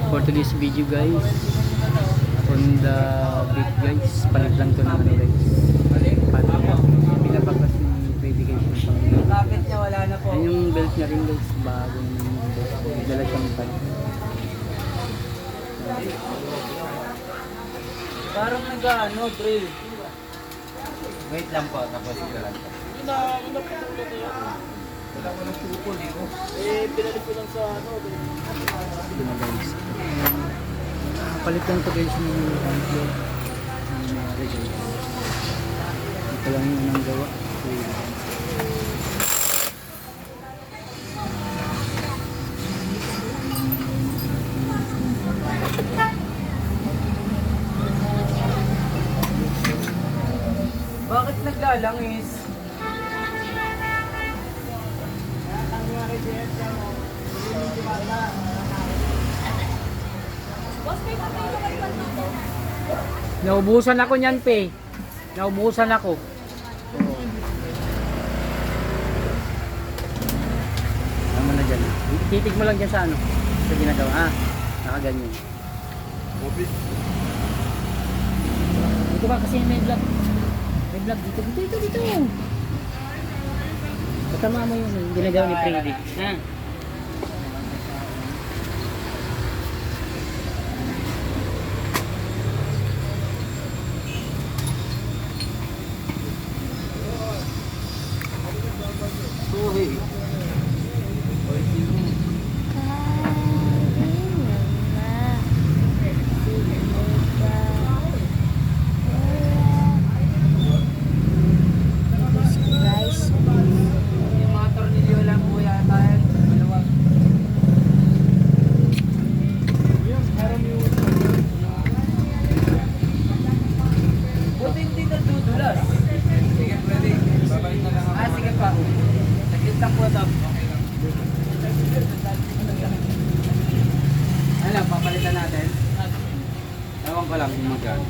For today's video guys, on the beat guys, palit lang to ng ano guys. Pinapakas yung dedication pang Kapit niya wala na po. ayun yung belt niya rin guys, bagong belt. Dala siyang pan. Parang nag-ano, drill. Wait lang po, tapos ito lang po. Wala ko ng supol eh. Pinalik ko lang sa ano. Ito na guys. Palit lang to guys ng handle. Ang nangyari guys. Ito lang yung unang gawa. Bakit naglalangis? Naubusan ako niyan, pe. Naubusan ako. Tama na dyan. Titig mo lang dyan sa ano. Sa ginagawa. Ah, nakaganyan. Dito ka kasi may vlog. May vlog dito. Dito. Patama mo yung ginagawa ni Freddy. Ha? Suhi. Yung mga tornilyo lang po yata yan. Maluwag. Buti hindi nadudulas. Sige, pwede. Babalik na lang ako. Ah, sige pa. Saglit lang po ito. Ano, papalitan natin? Ewan ko lang yung mag-ano.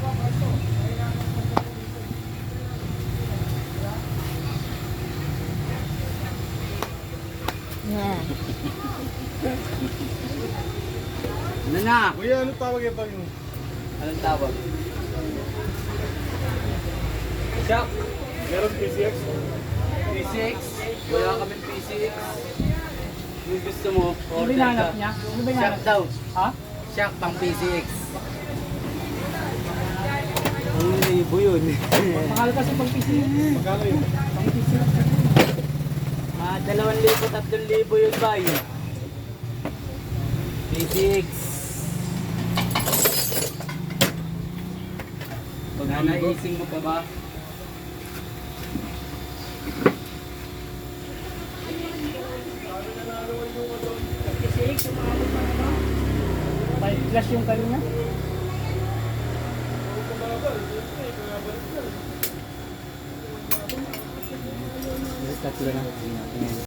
Ano na? Kuya, ano tawag ito yung? Anong tawag? Shock. Meron PCX? P6? Wala kami P6. Yung gusto mo, Ano ba order hinahanap ka. niya? Ano ba Shock hinahanap? daw. Ha? Shock pang P6. Ang libo yun. Mahal kasi pang PC. Magkano yun? Pang PC. 2,000, 3,000 yun ba yun? P6. Pag naising mo pa ba? PC6, yung mga ano. 5 plus yung kanina. Tatlo na.